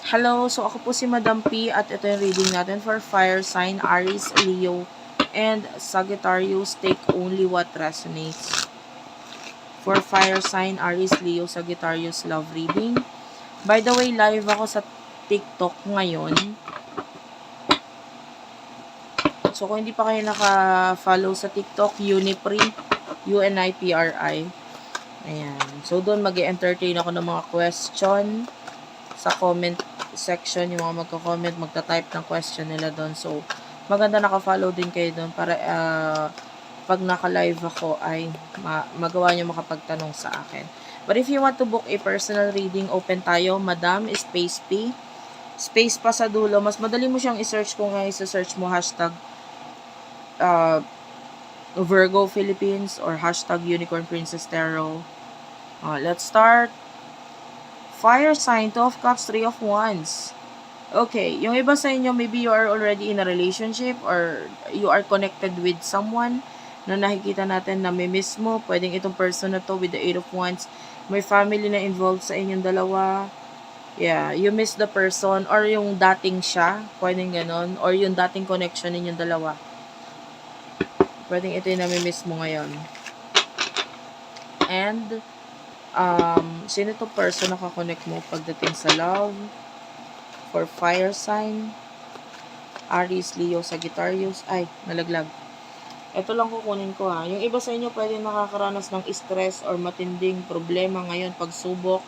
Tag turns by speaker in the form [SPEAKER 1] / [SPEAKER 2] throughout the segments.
[SPEAKER 1] Hello, so ako po si Madam P at ito yung reading natin for fire sign, Aries, Leo, and Sagittarius. Take only what resonates. For fire sign, Aries, Leo, Sagittarius love reading. By the way, live ako sa TikTok ngayon. So kung hindi pa kayo naka-follow sa TikTok, Unipri, UNIPRI. Ayan. So doon mag-entertain ako ng mga question sa comment section. Yung mga magko-comment, magta-type ng question nila doon. So maganda naka-follow din kayo doon para pag naka-live ako ay magawa nyo makapagtanong sa akin. But if you want to book a personal reading, open tayo, Madam Space P. Space pa sa dulo. Mas madali mo siyang i-search kung nga i-search mo hashtag Virgo Philippines or hashtag Unicorn Princess Tarot. Let's start. Fire sign, 2 of Cups, 3 of Wands. Okay, yung iba sa inyo, maybe you are already in a relationship or you are connected with someone na nakikita natin na may miss mo. Pwedeng itong person na to with the 8 of Wands. May family na involved sa inyong dalawa. Yeah, you miss the person or yung dating siya. Pwedeng ganon. Or yung dating connection ninyong dalawa. Pwedeng ito yung nami-miss mo ngayon. And sino to person na kakonect mo pagdating sa love? For fire sign, Aries, Leo, Sagittarius. Ay, nalaglag. Ito lang kukunin ko ha. Yung iba sa inyo pwede nakakaranas ng stress or matinding problema ngayon, pagsubok.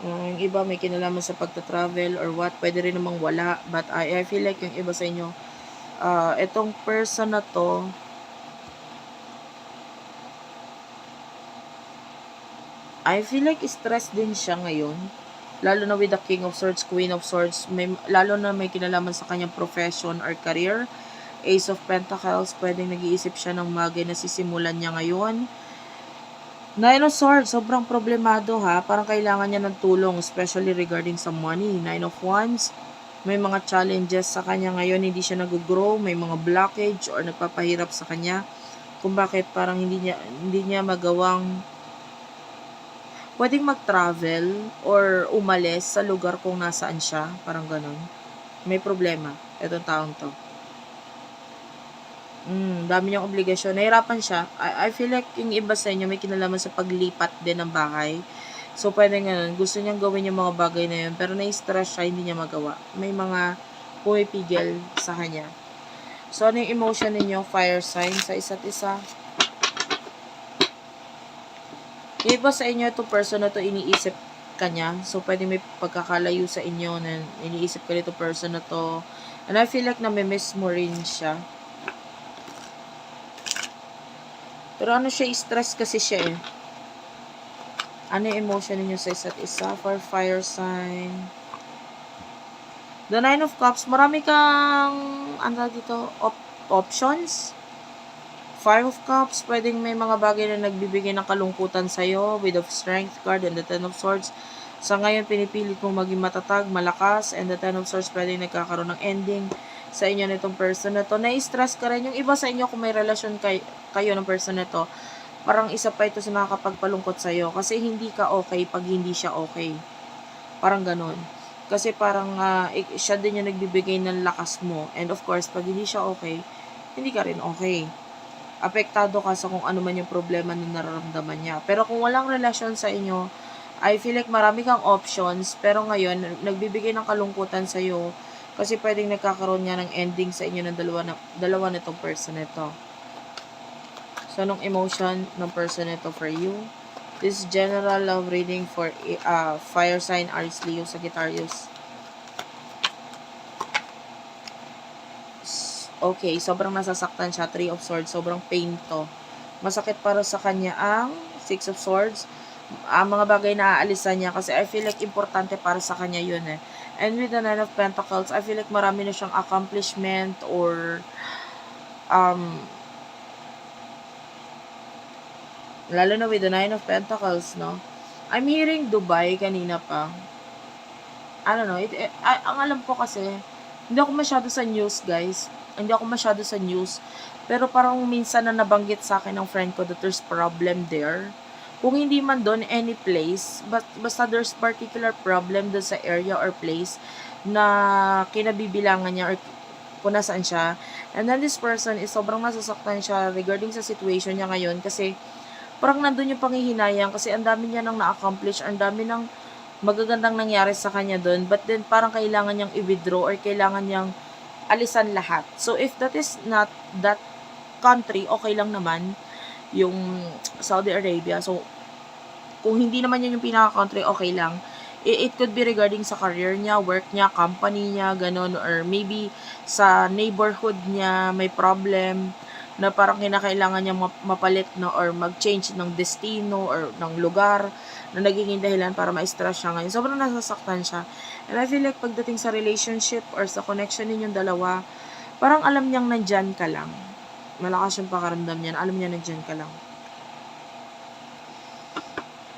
[SPEAKER 1] Yung iba may kinalaman sa pagta-travel or what. Pwede rin namang wala. But I feel like yung iba sa inyo, itong person na to, I feel like stress din siya ngayon. Lalo na with the King of Swords, Queen of Swords. Lalo na may kinalaman sa kanyang profession or career. Ace of Pentacles, pwedeng nag-iisip siya ng bagay na sisimulan niya ngayon. Nine of Swords, sobrang problemado ha. Parang kailangan niya ng tulong, especially regarding sa money. Nine of Wands, may mga challenges sa kanya ngayon. Hindi siya nag-grow, may mga blockage or nagpapahirap sa kanya. Kung bakit parang hindi niya magawang pwedeng mag-travel or umalis sa lugar kung nasaan siya. Parang ganun. May problema. Itong taong to. Dami niyang obligasyon. Nahirapan siya. I feel like yung iba sa inyo may kinalaman sa paglipat din ng bahay. So, pwedeng ganun. Gusto niyang gawin yung mga bagay na yun. Pero na-stress siya, hindi niya magawa. May mga pumipigil sa kanya. So, ano yung emotion ninyo? Fire sign sa isa't isa. Yung iba sa inyo, itong person na to iniisip kanya. So, pwede may pagkakalayo sa inyo na iniisip ka nito person na to. And I feel like nami-miss mo rin siya. Pero ano siya, stress kasi siya eh. Ano yung emotion ninyo sa isa't isa? For fire sign. The 9 of Cups, marami kang, ano dito, options. 5 of Cups, pwedeng may mga bagay na nagbibigay ng kalungkutan sa'yo with of Strength card and the 10 of Swords. Sa ngayon, pinipilit mong maging matatag, malakas, and the 10 of Swords pwedeng nagkakaroon ng ending sa inyo nitong person na to. Na-stress ka rin. Yung iba sa inyo, kung may relasyon kayo ng person na to, parang isa pa ito sa nakakapagpalungkot sa'yo kasi hindi ka okay pag hindi siya okay. Parang ganun. Kasi parang siya din yung nagbibigay ng lakas mo. And of course, pag hindi siya okay, hindi ka rin okay. Apektado ka sa kung ano man yung problema na nararamdaman niya. Pero kung walang relasyon sa inyo, I feel like marami kang options, pero ngayon, nagbibigay ng kalungkutan sa'yo kasi pwedeng nagkakaroon niya ng ending sa inyo ng dalawa nitong person nito. So, anong emotion ng person nito for you? This general love reading for fire sign, Aries, Leo, Sagittarius. Okay, sobrang nasasaktan siya. 3 of Swords, sobrang pain to. Masakit para sa kanya ang 6 of Swords. Ang mga bagay na aalisan niya kasi I feel like importante para sa kanya yun eh. And with the 9 of Pentacles, I feel like marami na siyang accomplishment or lalo na with the 9 of Pentacles, no? I'm hearing Dubai kanina pa. I don't know. Ang alam ko kasi, hindi ako masyado sa news, guys. Hindi ako masyado sa news. Pero parang minsan na nabanggit sa akin ng friend ko that there's problem there. Kung hindi man doon, any place, basta there's particular problem doon sa area or place na kinabibilangan niya or kung nasaan siya. And then this person is sobrang nasasaktan siya regarding sa situation niya ngayon kasi parang nandun yung panghihinayang kasi ang dami niya nang na-accomplish, ang dami ng magagandang nangyari sa kanya doon, but then parang kailangan niyang i-withdraw or kailangan niyang alisan lahat. So if that is not that country, okay lang naman yung Saudi Arabia. So kung hindi naman yun yung pinaka-country, okay lang. It could be regarding sa career niya, work niya, company niya, ganun, or maybe sa neighborhood niya may problem na parang kinakailangan niya mapalit na or mag-change ng destino or ng lugar na nagiging dahilan para ma-stress siya ngayon. Sobrang nasasaktan siya. And I feel like pagdating sa relationship or sa connection ninyong dalawa, parang alam niyang nandyan ka lang. Malakas yung pakaramdam niya, alam niya nandyan ka lang.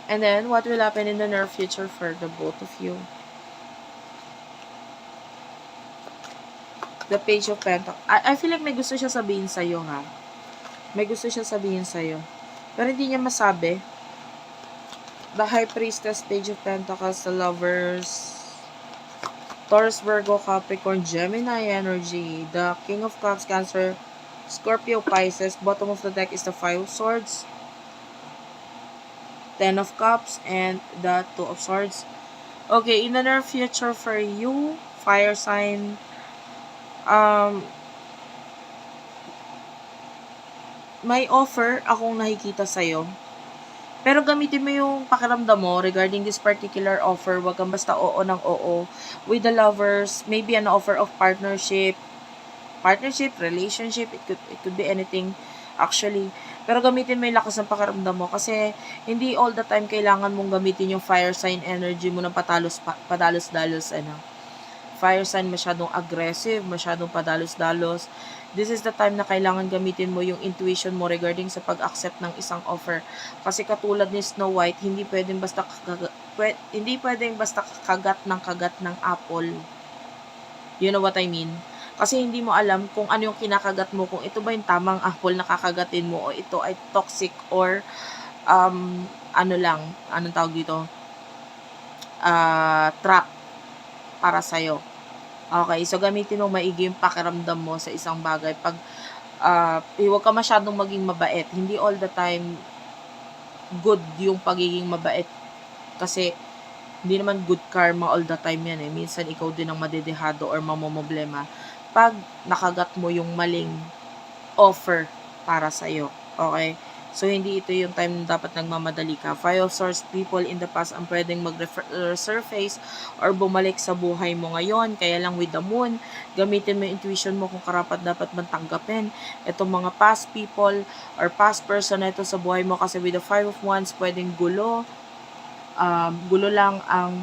[SPEAKER 1] And then, what will happen in the near future for the both of you? The Page of Pentacles. I feel like may gusto siya sabihin sa'yo, ha? May gusto siya sabihin sa'yo. Pero hindi niya masabi. The High Priestess, Page of Pentacles, the Lovers, Taurus, Virgo, Capricorn, Gemini energy, the King of Cups, Cancer, Scorpio, Pisces. Bottom of the deck is the Five of Swords, Ten of Cups, and the Two of Swords. Okay, in the near future for you, fire sign, may offer akong nakikita sa'yo. Pero gamitin mo yung pakiramdam mo regarding this particular offer. Wag kang basta oo ng oo. With the Lovers, maybe an offer of partnership, relationship, it could be anything actually. Pero gamitin mo yung lakas ng pakiramdam mo kasi hindi all the time kailangan mong gamitin yung fire sign energy mo ng padalos-dalos, Fire sign masyadong aggressive, masyadong padalos-dalos. This is the time na kailangan gamitin mo yung intuition mo regarding sa pag-accept ng isang offer. Kasi katulad ni Snow White, hindi pwedeng basta kagat ng apple. You know what I mean? Kasi hindi mo alam kung ano yung kinakagat mo, kung ito ba yung tamang apple na kakagatin mo o ito ay toxic or anong tawag dito? Trap para sa'yo. Okay, so gamitin mo maigi yung pakiramdam mo sa isang bagay. Pag huwag ka masyadong maging mabait. Hindi all the time good yung pagiging mabait. Kasi hindi naman good karma all the time yan. Minsan ikaw din ang madedehado or mamomblema pag nakagat mo yung maling offer para sa'yo. Okay? So, hindi ito yung time na dapat nagmamadali ka. Five of Swords, people in the past ang pwedeng mag-resurface or bumalik sa buhay mo ngayon. Kaya lang with the Moon, gamitin mo yung intuition mo kung karapat dapat bang tanggapin itong mga past people or past person na ito sa buhay mo. Kasi with the Five of Wands, pwedeng gulo lang ang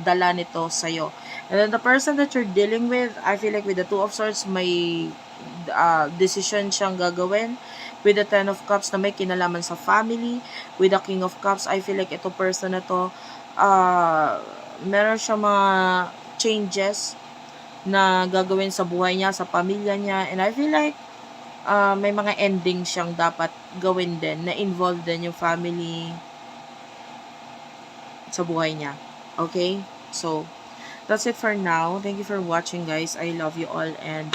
[SPEAKER 1] dala nito sa'yo. And then the person that you're dealing with, I feel like with the Two of Swords, may decision siyang gagawin. With the Ten of Cups na may kinalaman sa family. With the King of Cups, I feel like ito person na to, meron siya mga changes na gagawin sa buhay niya, sa pamilya niya. And I feel like may mga ending siyang dapat gawin din na involved din yung family sa buhay niya. Okay? So, that's it for now. Thank you for watching, guys. I love you all and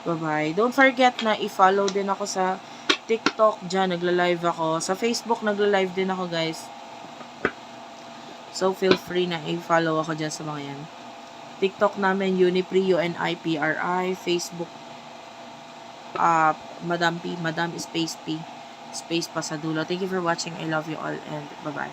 [SPEAKER 1] bye-bye. Don't forget na i-follow din ako sa TikTok. Diyan, nagla-live ako. Sa Facebook, nagla-live din ako, guys. So, feel free na i-follow ako dyan sa mga yan. TikTok namin, Unipri, UNIPRI. Facebook, Madam P, Madam Space P. Space pa sa dulo. Thank you for watching. I love you all and bye-bye.